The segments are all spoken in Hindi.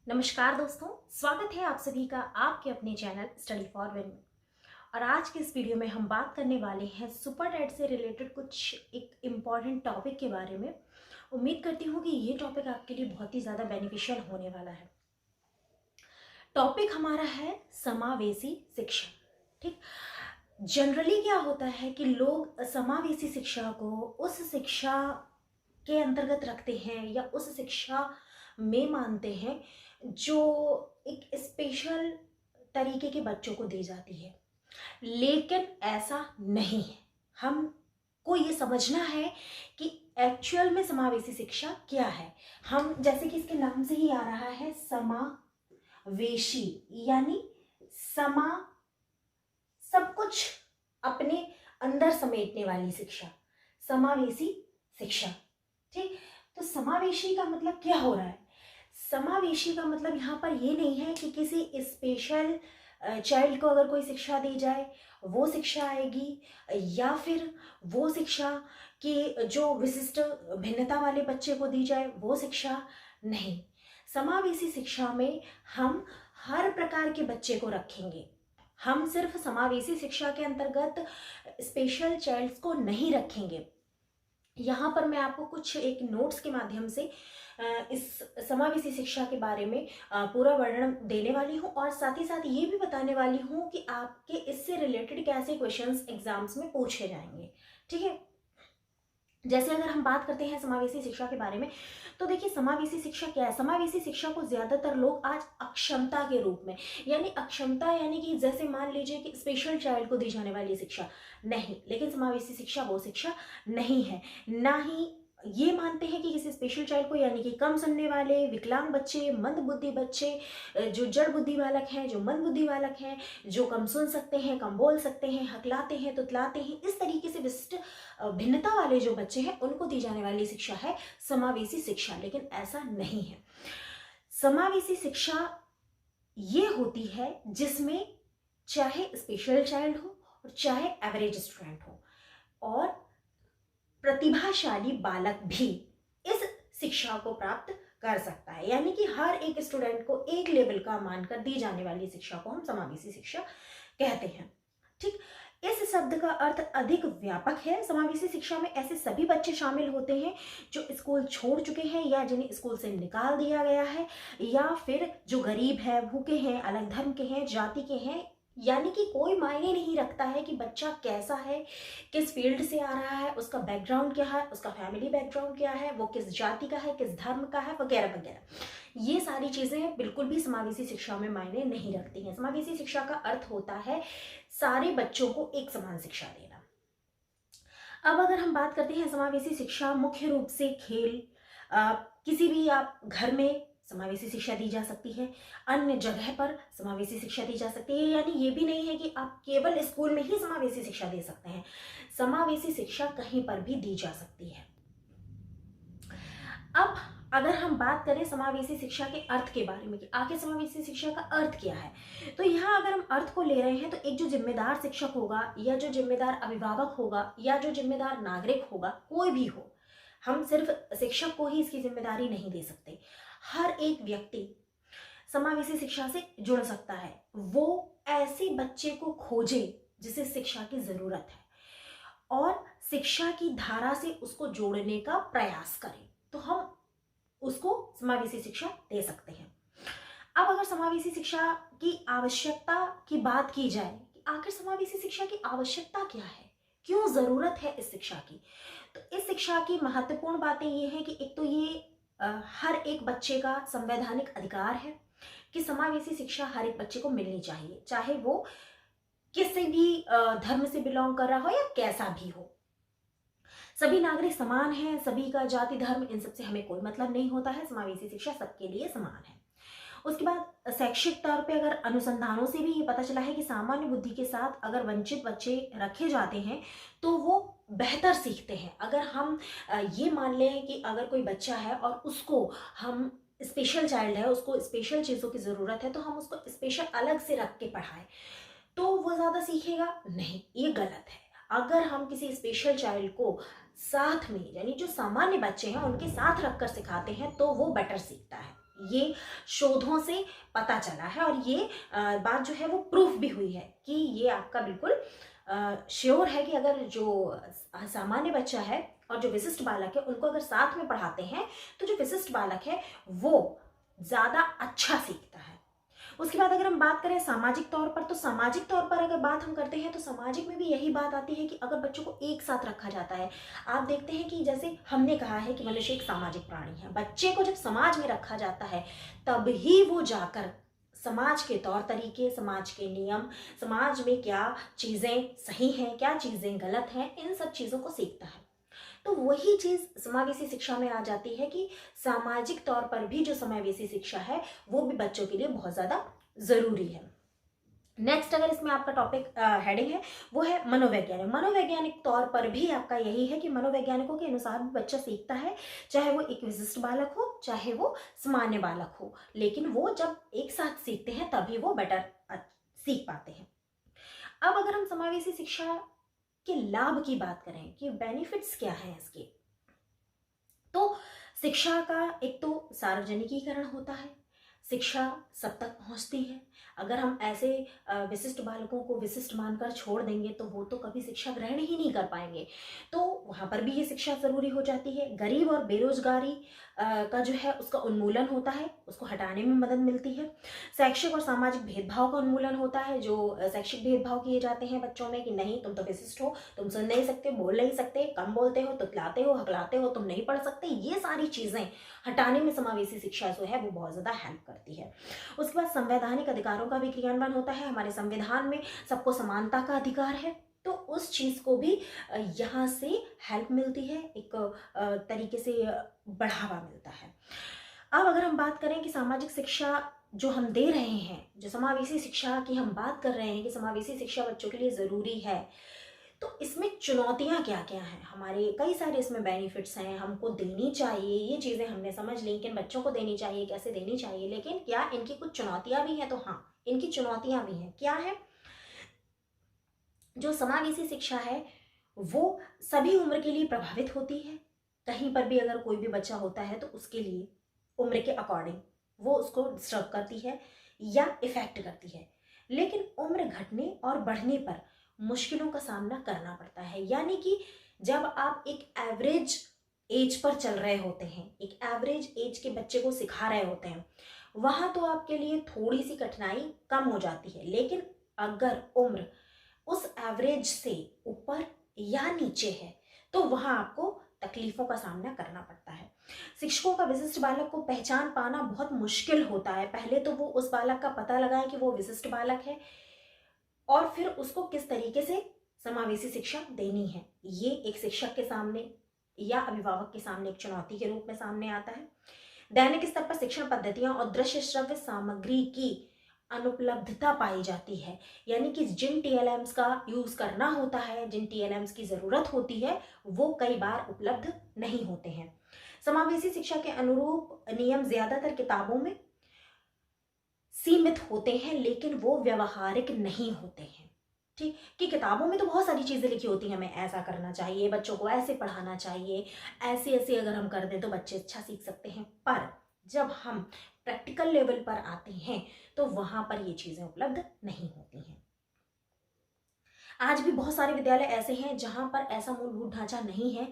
नमस्कार दोस्तों, स्वागत है आप सभी का आपके अपने चैनल स्टडी फॉर विन में। और आज के इस वीडियो में हम बात करने वाले हैं सुपर डेट से रिलेटेड कुछ एक इम्पॉर्टेंट टॉपिक के बारे में। उम्मीद करती हूँ कि ये टॉपिक आपके लिए बहुत ही ज़्यादा बेनिफिशियल होने वाला है। टॉपिक हमारा है समावेशी शिक्षा। ठीक, जनरली क्या होता है कि लोग समावेशी शिक्षा को उस शिक्षा के अंतर्गत रखते हैं या उस शिक्षा में मानते हैं जो एक स्पेशल तरीके के बच्चों को दी जाती है, लेकिन ऐसा नहीं है। हमको ये समझना है कि एक्चुअल में समावेशी शिक्षा क्या है। हम जैसे कि इसके नाम से ही आ रहा है समावेशी, यानी समा सब कुछ अपने अंदर समेटने वाली शिक्षा, समावेशी शिक्षा। ठीक, तो समावेशी का मतलब क्या हो रहा है? समावेशी का मतलब यहाँ पर ये नहीं है कि किसी स्पेशल चाइल्ड को अगर कोई शिक्षा दी जाए वो शिक्षा आएगी, या फिर वो शिक्षा कि जो विशिष्ट भिन्नता वाले बच्चे को दी जाए वो शिक्षा नहीं। समावेशी शिक्षा में हम हर प्रकार के बच्चे को रखेंगे। हम सिर्फ समावेशी शिक्षा के अंतर्गत स्पेशल चाइल्ड्स को नहीं रखेंगे। यहाँ पर मैं आपको कुछ एक नोट्स के माध्यम से इस समावेशी शिक्षा के बारे में पूरा वर्णन देने वाली हूँ, और साथ ही साथ ये भी बताने वाली हूँ कि आपके इससे रिलेटेड कैसे क्वेश्चंस एग्जाम्स में पूछे जाएंगे। ठीक है, जैसे अगर हम बात करते हैं समावेशी शिक्षा के बारे में, तो देखिए समावेशी शिक्षा क्या है। समावेशी शिक्षा को ज्यादातर लोग आज अक्षमता के रूप में, यानी अक्षमता यानी कि जैसे मान लीजिए कि स्पेशल चाइल्ड को दी जाने वाली शिक्षा नहीं, लेकिन समावेशी शिक्षा वो शिक्षा नहीं है। ना ही ये मानते हैं कि किसी स्पेशल चाइल्ड को, यानी कि कम सुनने वाले, विकलांग बच्चे, मंद बुद्धि बच्चे, जो जड़ बुद्धि बालक हैं, जो मंद बुद्धि बालक हैं, जो कम सुन सकते हैं, कम बोल सकते हैं, हकलाते हैं, तुतलाते हैं, इस तरीके से विशिष्ट भिन्नता वाले जो बच्चे हैं उनको दी जाने वाली शिक्षा है समावेशी शिक्षा। लेकिन ऐसा नहीं है। समावेशी शिक्षा ये होती है जिसमें चाहे स्पेशल चाइल्ड हो और चाहे एवरेज स्टूडेंट हो, और प्रतिभाशाली बालक भी इस शिक्षा को प्राप्त कर सकता है। यानी कि हर एक स्टूडेंट को एक लेवल का मानकर दी जाने वाली शिक्षा को हम समावेशी शिक्षा कहते हैं। ठीक, इस शब्द का अर्थ अधिक व्यापक है। समावेशी शिक्षा में ऐसे सभी बच्चे शामिल होते हैं जो स्कूल छोड़ चुके हैं या जिन्हें स्कूल से निकाल दिया गया है, या फिर जो गरीब है, भूखे हैं, अलग धर्म के हैं, जाति के हैं। यानी कि कोई मायने नहीं रखता है कि बच्चा कैसा है, किस फील्ड से आ रहा है, उसका बैकग्राउंड क्या है, उसका फैमिली बैकग्राउंड क्या है, वो किस जाति का है, किस धर्म का है, वगैरह वगैरह। ये सारी चीजें बिल्कुल भी समावेशी शिक्षा में मायने नहीं रखती हैं। समावेशी शिक्षा का अर्थ होता है सारे बच्चों को एक समान शिक्षा देना। अब अगर हम बात करते हैं समावेशी शिक्षा, मुख्य रूप से खेल, किसी भी आप घर में समावेशी शिक्षा दी जा सकती है, अन्य जगह पर समावेशी शिक्षा दी जा सकती है। यानी ये भी नहीं है कि आप केवल स्कूल में ही समावेशी शिक्षा दे सकते हैं, समावेशी शिक्षा कहीं पर भी दी जा सकती है। अब अगर हम बात करें समावेशी शिक्षा के अर्थ के बारे में कि आखिर समावेशी शिक्षा का अर्थ क्या है, तो यहाँ अगर हम अर्थ को ले रहे हैं तो एक जो जिम्मेदार शिक्षक होगा, या जो जिम्मेदार अभिभावक होगा, या जो जिम्मेदार नागरिक होगा, कोई भी हो, हम सिर्फ शिक्षक को ही इसकी जिम्मेदारी नहीं दे सकते। हर एक व्यक्ति समावेशी शिक्षा से जुड़ सकता है। वो ऐसे बच्चे को खोजे जिसे शिक्षा की जरूरत है, और शिक्षा की धारा से उसको जोड़ने का प्रयास करें, तो हम उसको समावेशी शिक्षा दे सकते हैं। अब अगर समावेशी शिक्षा की आवश्यकता की बात की जाए कि आखिर समावेशी शिक्षा की आवश्यकता क्या है, क्यों जरूरत है इस शिक्षा की, तो इस शिक्षा की महत्वपूर्ण बातें ये हैं कि एक तो ये हर एक बच्चे का संवैधानिक अधिकार है कि समावेशी शिक्षा हर एक बच्चे को मिलनी चाहिए, चाहे वो किसी भी धर्म से बिलोंग कर रहा हो या कैसा भी हो। सभी नागरिक समान हैं, सभी का जाति धर्म इन सब से हमें कोई मतलब नहीं होता है। समावेशी शिक्षा सबके लिए समान है। उसके बाद शैक्षिक तौर पे अगर अनुसंधानों से भी ये पता चला है कि सामान्य बुद्धि के साथ अगर वंचित बच्चे रखे जाते हैं तो वो बेहतर सीखते हैं। अगर हम ये मान लें कि अगर कोई बच्चा है और उसको हम स्पेशल चाइल्ड है, उसको स्पेशल चीज़ों की ज़रूरत है, तो हम उसको स्पेशल अलग से रख के पढ़ाएं तो वो ज़्यादा सीखेगा नहीं, ये गलत है। अगर हम किसी स्पेशल चाइल्ड को साथ में, यानी जो सामान्य बच्चे हैं उनके साथ रखकर सिखाते हैं, तो वो बेटर सीखता है। ये शोधों से पता चला है और ये बात जो है वो प्रूफ भी हुई है कि ये आपका बिल्कुल श्योर है कि अगर जो सामान्य बच्चा है और जो विशिष्ट बालक है उनको अगर साथ में पढ़ाते हैं तो जो विशिष्ट बालक है वो ज़्यादा अच्छा सीखता है। उसके बाद अगर हम बात करें सामाजिक तौर पर, तो सामाजिक तौर पर अगर बात हम करते हैं तो सामाजिक में भी यही बात आती है कि अगर बच्चों को एक साथ रखा जाता है, आप देखते हैं कि जैसे हमने कहा है कि मनुष्य एक सामाजिक प्राणी है, बच्चे को जब समाज में रखा जाता है तब ही वो जाकर समाज के तौर तरीके, समाज के नियम, समाज में क्या चीज़ें सही हैं, क्या चीज़ें गलत हैं, इन सब चीज़ों को सीखता है। तो वही चीज़ समावेशी शिक्षा में आ जाती है कि सामाजिक तौर पर भी जो समावेशी शिक्षा है वो भी बच्चों के लिए बहुत ज़्यादा ज़रूरी है। नेक्स्ट अगर इसमें आपका टॉपिक हेडिंग है वो है मनोवैज्ञानिक। मनोवैज्ञानिक तौर पर भी आपका यही है कि मनोवैज्ञानिकों के अनुसार भी बच्चा सीखता है, चाहे वो एक विशिष्ट बालक हो चाहे वो सामान्य बालक हो, लेकिन वो जब एक साथ सीखते हैं तभी वो बेटर सीख पाते हैं। अब अगर हम समावेशी शिक्षा के लाभ की बात करें कि बेनिफिट्स क्या हैं इसके, तो शिक्षा का एक तो सार्वजनिकीकरण होता है, शिक्षा सब तक पहुंचती है। अगर हम ऐसे विशिष्ट बालकों को विशिष्ट मानकर छोड़ देंगे तो वो तो कभी शिक्षा ग्रहण ही नहीं कर पाएंगे, तो वहाँ पर भी ये शिक्षा ज़रूरी हो जाती है। गरीब और बेरोजगारी का जो है उसका उन्मूलन होता है, उसको हटाने में मदद मिलती है। शैक्षिक और सामाजिक भेदभाव का उन्मूलन होता है, जो शैक्षिक भेदभाव किए जाते हैं बच्चों में कि नहीं तुम तो विशिष्ट हो, तुम सुन नहीं सकते, बोल नहीं सकते, कम बोलते हो, तुतलाते हो, हकलाते हो, तुम नहीं पढ़ सकते, ये सारी चीज़ें हटाने में समावेशी शिक्षा जो है वो बहुत ज़्यादा हेल्प करती है। उसके बाद संवैधानिक अधिकारों का भी क्रियान्वयन होता है। हमारे संविधान में सबको समानता का अधिकार है, तो उस चीज़ को भी यहाँ से हेल्प मिलती है, एक तरीके से बढ़ावा मिलता है। अब अगर हम बात करें कि सामाजिक शिक्षा जो हम दे रहे हैं, जो समावेशी शिक्षा की हम बात कर रहे हैं कि समावेशी शिक्षा बच्चों के लिए ज़रूरी है, तो इसमें चुनौतियाँ क्या क्या हैं? हमारे कई सारे इसमें बेनिफिट्स हैं, हमको देनी चाहिए, ये चीज़ें हमने समझ ली कि बच्चों को देनी चाहिए, कैसे देनी चाहिए, लेकिन क्या इनकी कुछ चुनौतियाँ भी हैं? तो हाँ, इनकी चुनौतियाँ भी हैं। क्या है? जो समावेशी शिक्षा है वो सभी उम्र के लिए प्रभावित होती है। कहीं पर भी अगर कोई भी बच्चा होता है तो उसके लिए उम्र के अकॉर्डिंग वो उसको डिस्टर्ब करती है या इफेक्ट करती है, लेकिन उम्र घटने और बढ़ने पर मुश्किलों का सामना करना पड़ता है। यानी कि जब आप एक एवरेज एज पर चल रहे होते हैं, एक एवरेज एज के बच्चे को सिखा रहे होते हैं, वहाँ तो आपके लिए थोड़ी सी कठिनाई कम हो जाती है, लेकिन अगर उम्र उस एवरेज से ऊपर या नीचे है तो वहां आपको तकलीफों का सामना करना पड़ता है। शिक्षकों का विशिष्ट बालक को पहचान पाना बहुत मुश्किल होता है। पहले तो वो उस बालक का पता लगाएं कि वो विशिष्ट बालक है और फिर उसको किस तरीके से समावेशी शिक्षा देनी है। ये एक शिक्षक के सामने या अभिभावक के सामने एक चुनौती के रूप में सामने आता है। दैनिक स्तर पर शिक्षण पद्धतियां और दृश्य श्रव्य सामग्री की अनुपलब्धता पाई जाती है, यानी कि जिन टीएलएम्स का यूज करना होता है, जिन टीएलएम्स की जरूरत होती है वो कई बार उपलब्ध नहीं होते हैं। समावेशी शिक्षा के अनुरूप नियम ज्यादातर किताबों में सीमित होते हैं, लेकिन वो व्यवहारिक नहीं होते हैं। ठीक कि किताबों में तो बहुत सारी चीजें लिखी होती हैं, हमें ऐसा करना चाहिए, बच्चों को ऐसे पढ़ाना चाहिए, ऐसे ऐसे अगर हम कर दें तो बच्चे अच्छा सीख सकते हैं, पर जब हम प्रैक्टिकल लेवल पर आते हैं तो वहां पर ये चीजें उपलब्ध नहीं होती हैं। आज भी बहुत सारे विद्यालय ऐसे हैं जहां पर ऐसा मूलभूत ढांचा नहीं है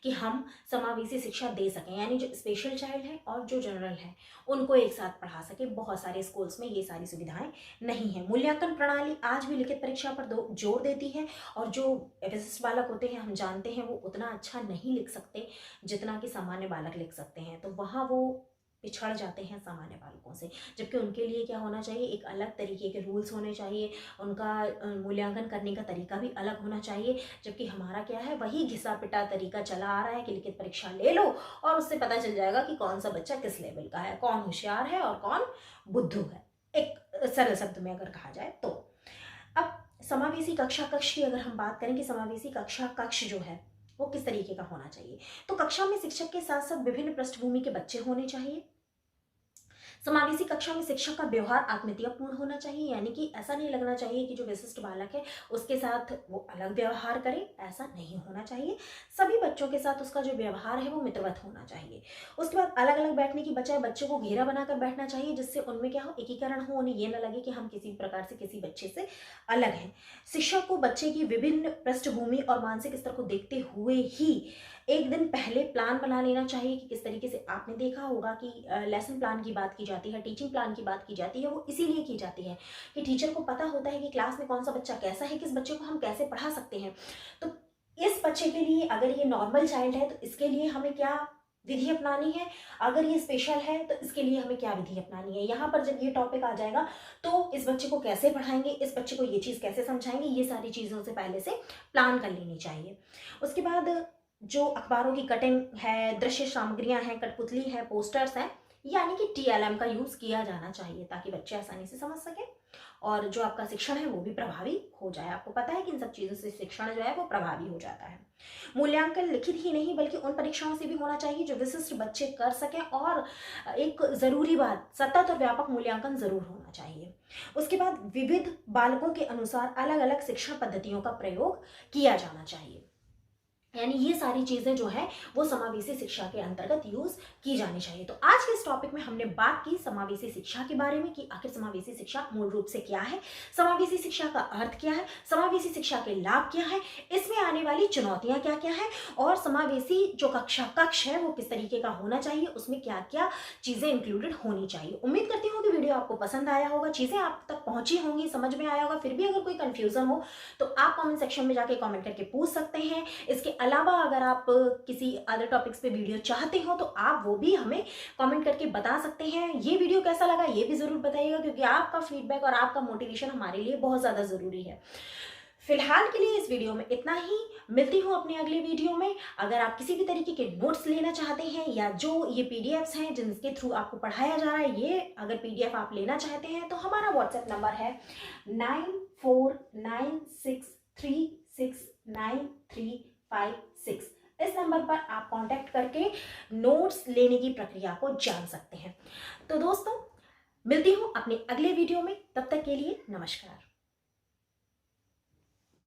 कि हम समावेशी शिक्षा दे सकें, यानी जो स्पेशल चाइल्ड है और जो जनरल है उनको एक साथ पढ़ा सके। बहुत सारे स्कूल्स में ये सारी सुविधाएं नहीं है। मूल्यांकन प्रणाली आज भी लिखित परीक्षा पर जोर देती है और जो विशिष्ट बालक होते हैं हम जानते हैं वो उतना अच्छा नहीं लिख सकते जितना कि सामान्य बालक लिख सकते हैं, तो वहाँ वो पिछड़ जाते हैं सामान्य बालकों से। जबकि उनके लिए क्या होना चाहिए, एक अलग तरीके के रूल्स होने चाहिए, उनका मूल्यांकन करने का तरीका भी अलग होना चाहिए। जबकि हमारा क्या है, वही घिसा पिटा तरीका चला आ रहा है कि लिखित परीक्षा ले लो और उससे पता चल जाएगा कि कौन सा बच्चा किस लेवल का है, कौन होशियार है और कौन बुद्धू है, एक सरल शब्द में अगर कहा जाए तो। अब समावेशी कक्षा कक्ष की अगर हम बात करें कि समावेशी कक्षा कक्ष जो है वो किस तरीके का होना चाहिए, तो कक्षा में शिक्षक के साथ साथ विभिन्न पृष्ठभूमि के बच्चे होने चाहिए। समावेशी कक्षा में शिक्षक का व्यवहार आत्मीयतापूर्ण होना चाहिए, यानी कि ऐसा नहीं लगना चाहिए कि जो विशिष्ट बालक है उसके साथ वो अलग व्यवहार करे, ऐसा नहीं होना चाहिए। सभी बच्चों के साथ उसका जो व्यवहार है वो मित्रवत होना चाहिए। उसके बाद अलग अलग बैठने की बजाय बच्चों को घेरा बनाकर बैठना चाहिए, जिससे उनमें क्या हो, एकीकरण हो, उन्हें ये न लगे कि हम किसी प्रकार से किसी बच्चे से अलग हैं। शिक्षक को बच्चे की विभिन्न पृष्ठभूमि और मानसिक स्तर को देखते हुए ही एक दिन पहले प्लान बना लेना चाहिए कि किस तरीके से, आपने देखा होगा कि लेसन प्लान की बात की जाती है, टीचिंग प्लान की बात की जाती है, वो इसीलिए की जाती है कि टीचर को पता होता है कि क्लास में कौन सा बच्चा कैसा है, किस बच्चे को हम कैसे पढ़ा सकते हैं। तो इस बच्चे के लिए अगर ये नॉर्मल चाइल्ड है तो इसके लिए हमें क्या विधि अपनानी है, अगर ये स्पेशल है तो इसके लिए हमें क्या विधि अपनानी है। यहाँ पर जब ये टॉपिक आ जाएगा तो इस बच्चे को कैसे पढ़ाएंगे, इस बच्चे को ये चीज़ कैसे समझाएंगे, ये सारी चीज़ों से पहले से प्लान कर लेनी चाहिए। उसके बाद जो अखबारों की कटिंग है, दृश्य सामग्रियां हैं, कठपुतली है, पोस्टर्स हैं, यानी कि टीएलएम का यूज़ किया जाना चाहिए ताकि बच्चे आसानी से समझ सकें और जो आपका शिक्षण है वो भी प्रभावी हो जाए। आपको पता है कि इन सब चीज़ों से शिक्षण जो है वो प्रभावी हो जाता है। मूल्यांकन लिखित ही नहीं बल्कि उन परीक्षाओं से भी होना चाहिए जो विशिष्ट बच्चे कर सकें, और एक ज़रूरी बात, सतत और व्यापक मूल्यांकन ज़रूर होना चाहिए। उसके बाद विविध बालकों के अनुसार अलग अलग शिक्षण पद्धतियों का प्रयोग किया जाना चाहिए, यानी ये सारी चीज़ें जो है वो समावेशी शिक्षा के अंतर्गत यूज की जानी चाहिए। तो आज के इस टॉपिक में हमने बात की समावेशी शिक्षा के बारे में कि आखिर समावेशी शिक्षा मूल रूप से क्या है, समावेशी शिक्षा का अर्थ क्या है, समावेशी शिक्षा के लाभ क्या है, इसमें आने वाली चुनौतियां क्या क्या है, और समावेशी जो कक्ष है वो किस तरीके का होना चाहिए, उसमें क्या क्या चीज़ें इंक्लूडेड होनी चाहिए। उम्मीद करती हूँ कि वीडियो आपको पसंद आया होगा, चीज़ें आप तक पहुंची होंगी, समझ में आया होगा। फिर भी अगर कोई कंफ्यूजन हो तो आप कॉमेंट सेक्शन में जाके कॉमेंट करके पूछ सकते हैं। इसके अलावा अगर आप किसी अदर टॉपिक्स पे वीडियो चाहते हो तो आप वो भी हमें कमेंट करके बता सकते हैं। ये वीडियो कैसा लगा ये भी ज़रूर बताइएगा, क्योंकि आपका फीडबैक और आपका मोटिवेशन हमारे लिए बहुत ज़्यादा ज़रूरी है। फिलहाल के लिए इस वीडियो में इतना ही, मिलती हूँ अपने अगले वीडियो में। अगर आप किसी भी तरीके के नोट्स लेना चाहते हैं या जो ये पीडीएफ्स हैं जिनके थ्रू आपको पढ़ाया जा रहा है, ये अगर पीडीएफ आप लेना चाहते हैं तो हमारा व्हाट्सएप नंबर है 9496369356। इस नंबर पर आप कांटेक्ट करके नोट्स लेने की प्रक्रिया को जान सकते हैं। तो दोस्तों, मिलती हूँ अपने अगले वीडियो में, तब तक के लिए नमस्कार।